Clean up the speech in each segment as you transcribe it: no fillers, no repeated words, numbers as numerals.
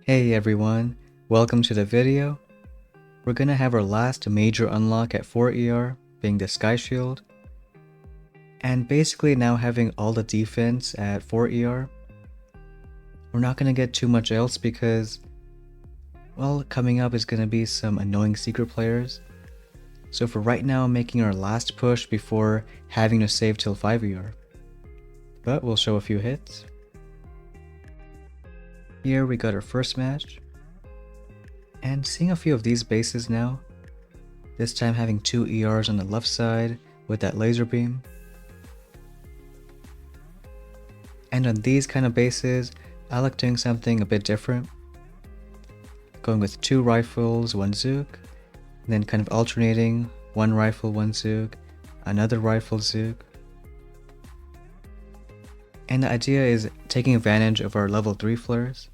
Hey everyone, welcome to the video. We're gonna have our last major unlock at 4 ER, being the Sky Shield. And basically now having all the defense at 4 ER, we're not gonna get too much else because, well, coming up is gonna be some annoying secret players. So for right now, I'm making our last push before having to save till 5 ER. But we'll show a few hits. Here we got our first match. And seeing a few of these bases now, this time having 2 ERs on the left side with that laser beam. And on these kind of bases, I like doing something a bit different. Going with 2 rifles, 1 Zook, and then kind of alternating 1 rifle, 1 Zook, another rifle, Zook. And the idea is taking advantage of our level 3 flares.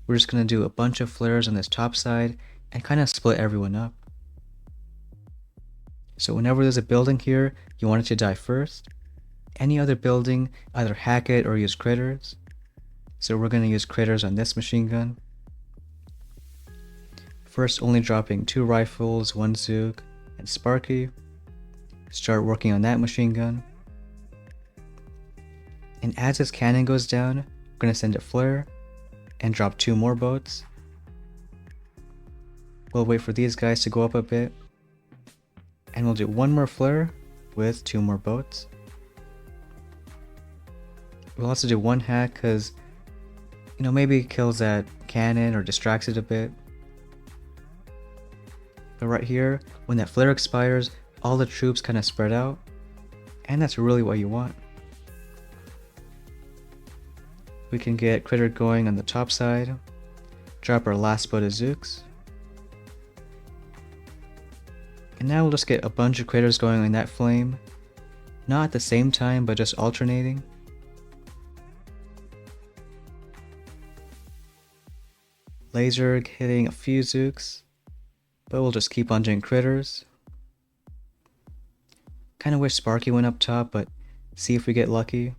We're just going to do a bunch of flares on this top side and kind of split everyone up. So whenever there's a building here, you want it to die first. Any other building, either hack it or use critters. So we're going to use critters on this machine gun. First only dropping 2 rifles, 1 Zook, and Sparky. Start working on that machine gun. And as this cannon goes down, we're going to send a flare and drop 2 more boats. We'll wait for these guys to go up a bit. And we'll do 1 more flare with 2 more boats. We'll also do 1 hack because, maybe it kills that cannon or distracts it a bit. But right here, when that flare expires, all the troops kind of spread out. And that's really what you want. We can get critter going on the top side, drop our last boat of Zooks. And now we'll just get a bunch of critters going on that flame. Not at the same time, but just alternating. Laser hitting a few Zooks, but we'll just keep on doing critters. Kinda wish Sparky went up top, but see if we get lucky.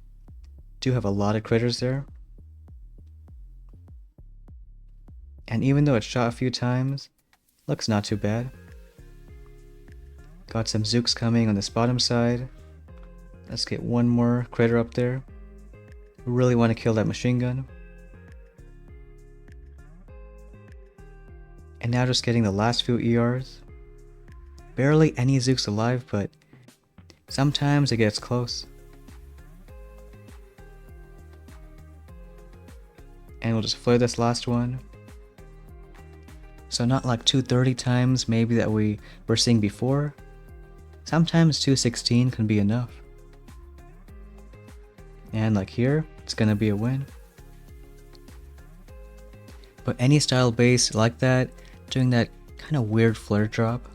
Do have a lot of critters there. And even though it's shot a few times, looks not too bad. Got some Zooks coming on this bottom side. Let's get 1 more critter up there. We really want to kill that machine gun. And now just getting the last few ERs. Barely any Zooks alive, but sometimes it gets close. And we'll just flare this last one. So not like 230 times maybe that we were seeing before. Sometimes 216 can be enough. And like here, it's gonna be a win. But any style base like that, doing that kind of weird flare drop.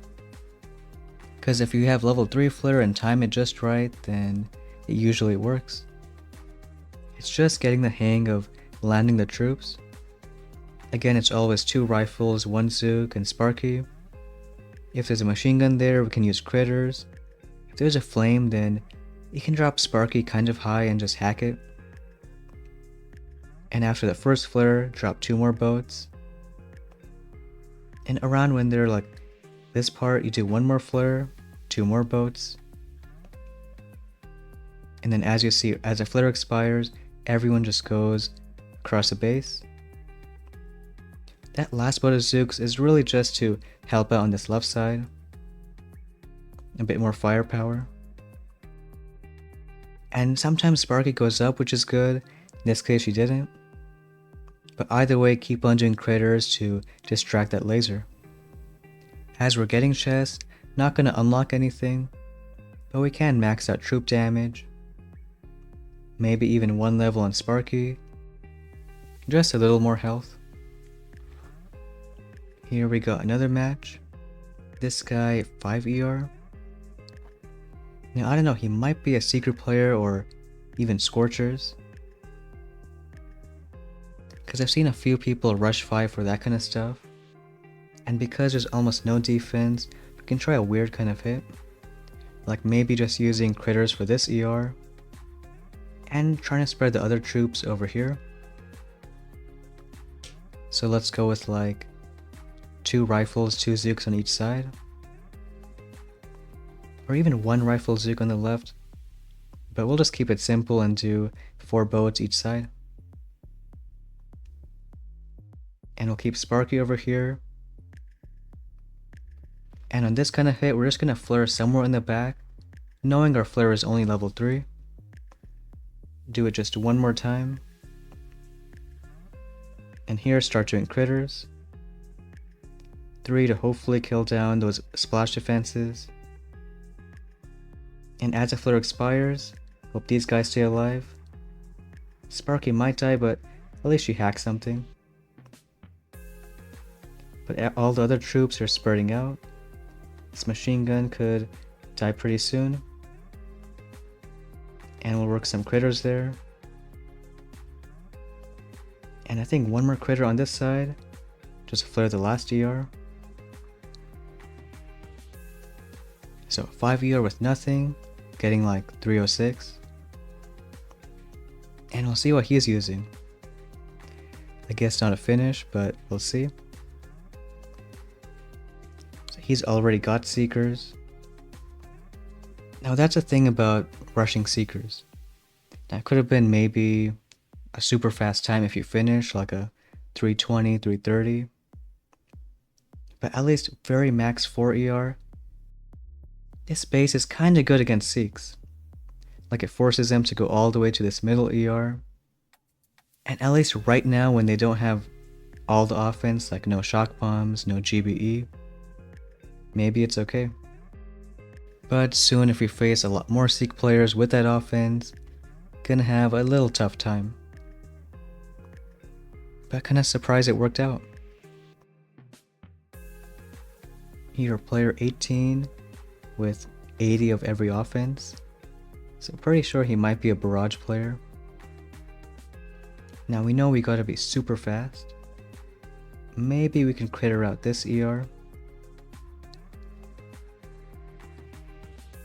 Because if you have level 3 flare and time it just right, then it usually works. It's just getting the hang of landing the troops. Again, it's always 2 rifles, 1 Zook, and Sparky. If there's a machine gun there, we can use critters. If there's a flame, then you can drop Sparky kind of high and just hack it. And after the first flare, drop 2 more boats. And around when they're like this part, you do 1 more flare, 2 more boats. And then as you see, as the flare expires, everyone just goes across the base. That last boat of Zooks is really just to help out on this left side. A bit more firepower. And sometimes Sparky goes up, which is good. In this case she didn't. But either way, keep on doing critters to distract that laser. As we're getting chests, not gonna unlock anything, but we can max out troop damage. Maybe even 1 level on Sparky. Just a little more health. Here we got another match. This guy 5 ER. Now I don't know, he might be a secret player or even Scorchers. Because I've seen a few people rush 5 for that kind of stuff. And because there's almost no defense, we can try a weird kind of hit. Like maybe just using critters for this ER. And trying to spread the other troops over here. So let's go with like 2 rifles, 2 Zooks on each side. Or even 1 rifle Zook on the left. But we'll just keep it simple and do 4 boats each side. And we'll keep Sparky over here. And on this kind of hit, we're just going to flare somewhere in the back, knowing our flare is only level 3. Do it just one more time. And here start doing critters. 3 to hopefully kill down those splash defenses. And as the flare expires, hope these guys stay alive. Sparky might die, but at least you hack something. But all the other troops are spreading out. This machine gun could die pretty soon. And we'll work some critters there. And I think 1 more critter on this side. Just flare the last ER. So 5 ER with nothing, getting like 306. And we'll see what he's using. I guess not a finish, but we'll see. So he's already got Seekers. Now that's the thing about rushing Seekers. That could have been maybe a super fast time if you finish, like a 320, 330. But at least very max 4 ER. This base is kinda good against Seeks. Like it forces them to go all the way to this middle ER. And at least right now when they don't have all the offense, like no shock bombs, no GBE, maybe it's okay. But soon if we face a lot more Seek players with that offense, gonna have a little tough time. But kinda surprised it worked out. Here player 18 with 80 of every offense. So pretty sure he might be a barrage player. Now we know we gotta be super fast. Maybe we can critter out this ER.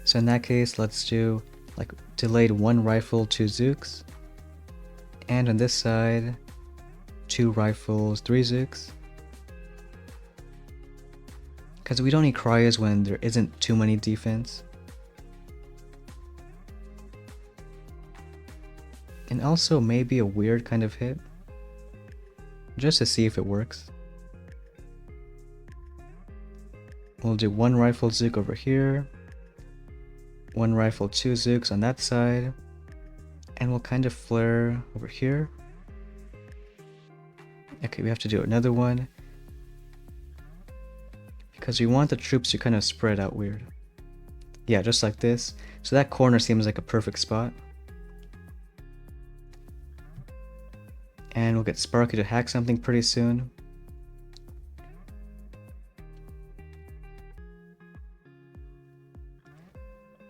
So in that case, let's do like delayed 1 rifle, 2 Zooks. And on this side, 2 rifles, 3 Zooks. Because we don't need cryos when there isn't too many defense. And also maybe a weird kind of hit. Just to see if it works. We'll do 1 rifle Zook over here. 1 rifle, 2 Zooks on that side. And we'll kind of flare over here. Okay, we have to do another one. Because we want the troops to kind of spread out weird. Yeah, just like this. So that corner seems like a perfect spot. And we'll get Sparky to hack something pretty soon.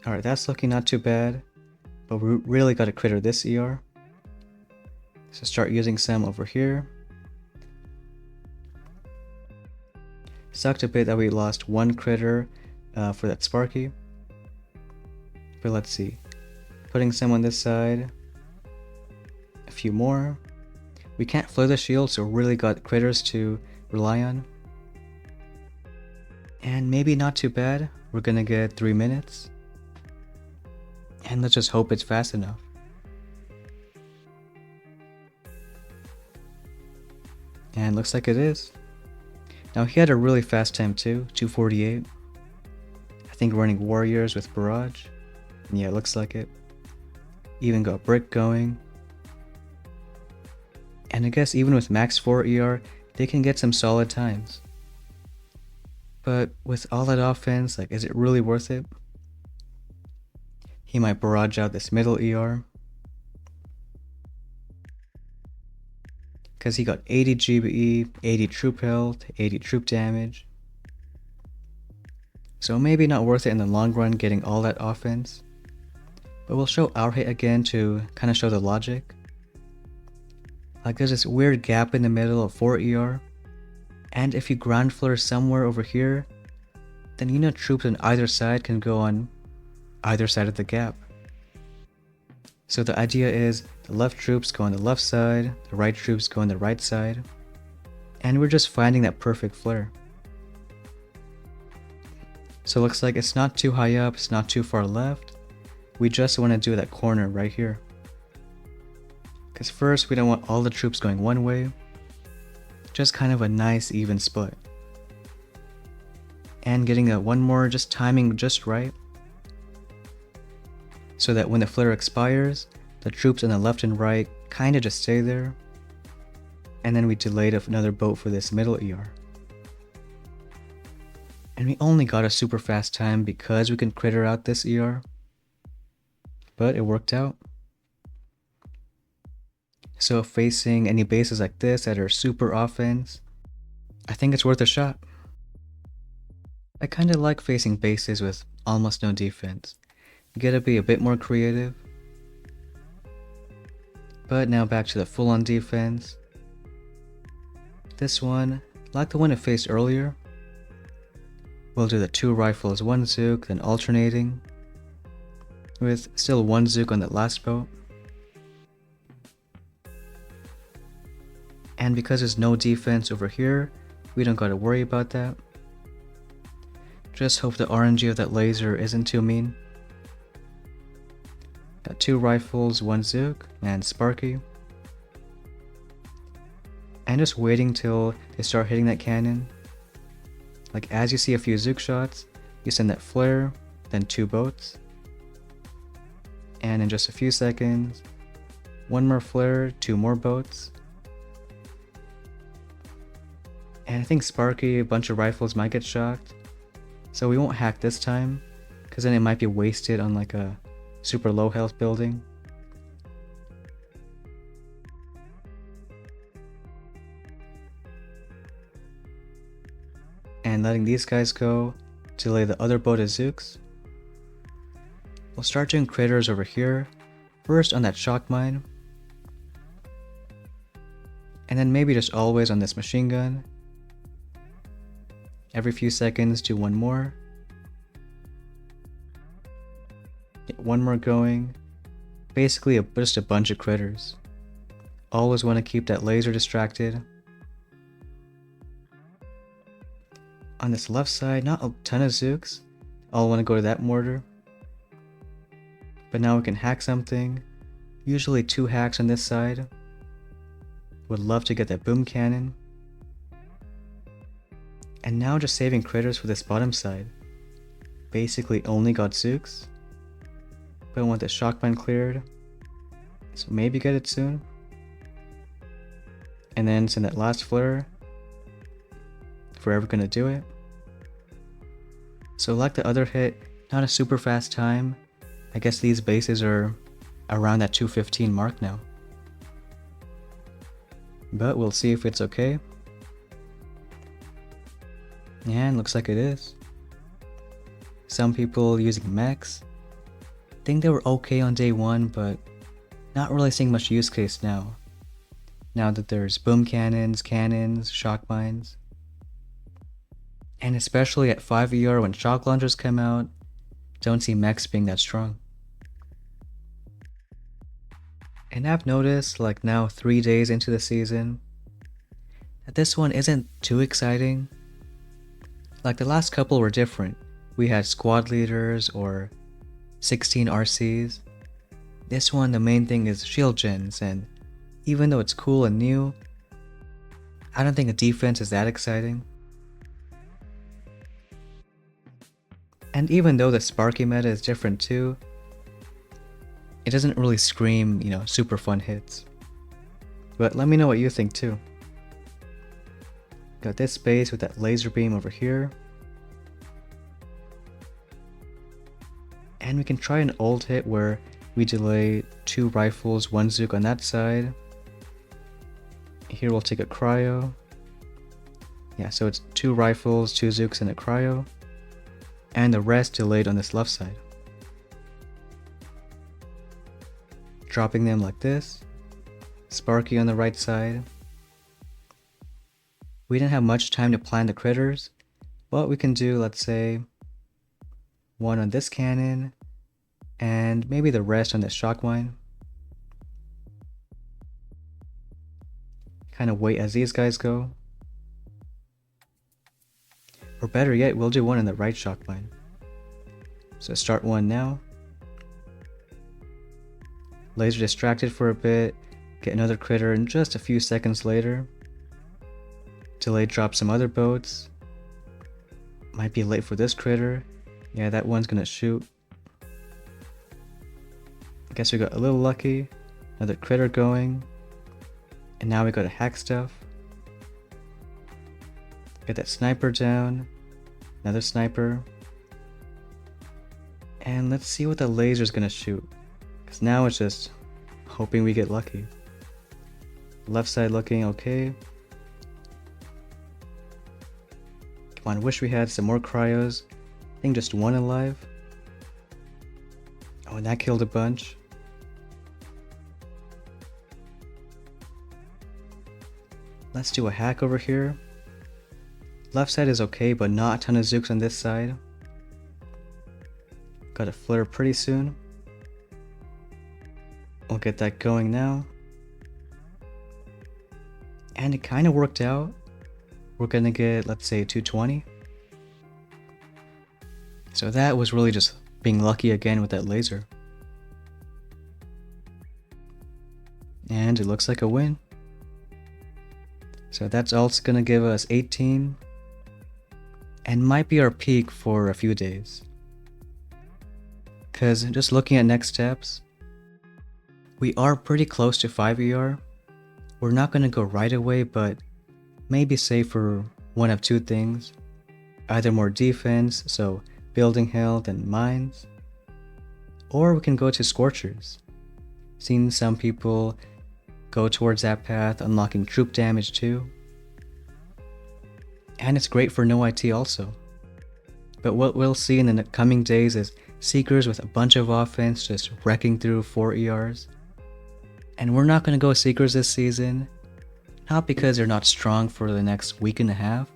Alright, that's looking not too bad. But we really gotta critter this ER. So start using some over here. Sucked a bit that we lost 1 critter for that Sparky. But let's see. Putting some on this side. A few more. We can't flare the shield, so really got critters to rely on. And maybe not too bad. We're gonna get 3 minutes. And let's just hope it's fast enough. And looks like it is. Now he had a really fast time too, 248. I think running warriors with barrage. Yeah, it looks like it. Even got brick going. And I guess even with max 4 ER, they can get some solid times. But with all that offense, like, is it really worth it? He might barrage out this middle ER. Because he got 80 GBE, 80 troop health, 80 troop damage. So maybe not worth it in the long run getting all that offense. But we'll show our hit again to kind of show the logic. Like there's this weird gap in the middle of 4 ER. And if you ground flare somewhere over here, then you know troops on either side can go on either side of the gap. So the idea is the left troops go on the left side, the right troops go on the right side. And we're just finding that perfect flare. So it looks like it's not too high up, it's not too far left. We just want to do that corner right here. Because first we don't want all the troops going one way. Just kind of a nice even split. And getting that one more just timing just right. So that when the flare expires, the troops on the left and right kind of just stay there. And then we delayed another boat for this middle ER. And we only got a super fast time because we can critter out this ER. But it worked out. So facing any bases like this that are super offense, I think it's worth a shot. I kinda like facing bases with almost no defense. You gotta be a bit more creative. But now back to the full-on defense. This one, like the one it faced earlier, we'll do the 2 rifles, 1 Zook, then alternating, with still 1 Zook on that last boat. And because there's no defense over here, we don't gotta worry about that. Just hope the RNG of that laser isn't too mean. Got 2 rifles, 1 Zook, and Sparky. And just waiting till they start hitting that cannon. Like as you see a few Zook shots, you send that flare, then 2 boats. And in just a few seconds, 1 more flare, 2 more boats. And I think Sparky, a bunch of rifles might get shocked. So we won't hack this time, because then it might be wasted on like a super low health building. And letting these guys go to lay the other boat of Zooks. We'll start doing critters over here, first on that shock mine. And then maybe just always on this machine gun. Every few seconds do 1 more. Get 1 more going. Basically just a bunch of critters. Always want to keep that laser distracted. On this left side, not a ton of Zooks. All want to go to that mortar. But now we can hack something. Usually 2 hacks on this side. Would love to get that boom cannon. And now just saving critters for this bottom side. Basically only got Zooks. But I want the shock mine cleared. So maybe get it soon. And then send that last flare. If we're ever gonna do it. So like the other hit, not a super fast time. I guess these bases are around that 215 mark now. But we'll see if it's okay. And looks like it is. Some people using mechs. Think they were okay on day 1, but not really seeing much use case now. Now that there's boom cannons, shock mines. And especially at 5 ER when shock launchers come out, don't see mechs being that strong. And I've noticed, like now 3 days into the season, that this one isn't too exciting. Like the last couple were different. We had squad leaders or 16 RCs. This one, the main thing is shield gens, and even though it's cool and new, I don't think the defense is that exciting. And even though the Sparky meta is different too, it doesn't really scream, super fun hits. But let me know what you think too. Got this base with that laser beam over here. And we can try an old hit where we delay 2 rifles, 1 Zook on that side. Here we'll take a cryo. Yeah, so it's 2 rifles, 2 Zooks, and a cryo. And the rest delayed on this left side. Dropping them like this. Sparky on the right side. We didn't have much time to plan the critters, but we can do, let's say, 1 on this cannon, and maybe the rest on this shock mine. Kind of wait as these guys go. Or better yet, we'll do one in the right shock line. So start one now. Laser distracted for a bit, get another critter in just a few seconds later. Delay drop some other boats. Might be late for this critter. Yeah, that one's gonna shoot. I guess we got a little lucky. Another critter going. And now we gotta hack stuff. Get that sniper down. Another sniper. And let's see what the laser's gonna shoot. Because now it's just hoping we get lucky. Left side looking okay. Come on, wish we had some more cryos. I think just one alive. Oh, and that killed a bunch. Let's do a hack over here. Left side is okay, but not a ton of Zooks on this side. Got a flitter pretty soon. We'll get that going now. And it kind of worked out. We're gonna get, let's say, 220. So that was really just being lucky again with that laser. And it looks like a win. So that's all it's gonna give us 18. And might be our peak for a few days. Cause just looking at next steps, we are pretty close to 5 ER. We're not gonna go right away, but maybe save for one of two things. Either more defense, so building health and mines, or we can go to Scorchers. Seen some people go towards that path, unlocking troop damage too. And it's great for no IT also. But what we'll see in the coming days is Seekers with a bunch of offense just wrecking through 4 ERs. And we're not going to go Seekers this season, not because they're not strong for the next week and a half,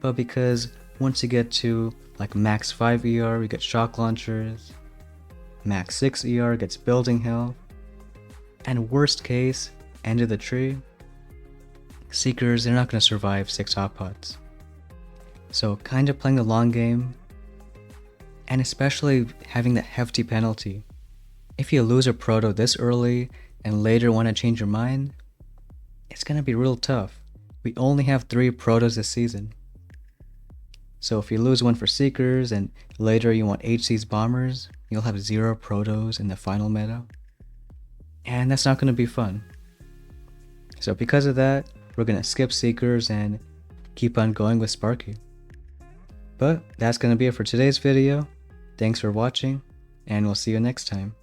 but because once you get to like max 5 ER, we get shock launchers, max 6 ER gets building health, and worst case, end of the tree, Seekers, they're not going to survive 6 hot pots. So kind of playing the long game, and especially having that hefty penalty. If you lose a proto this early and later want to change your mind, it's going to be real tough. We only have 3 protos this season. So if you lose one for Seekers and later you want HC's bombers, you'll have 0 protos in the final meta. And that's not going to be fun. So because of that, we're going to skip Seekers and keep on going with Sparky. But that's going to be it for today's video. Thanks for watching, and we'll see you next time.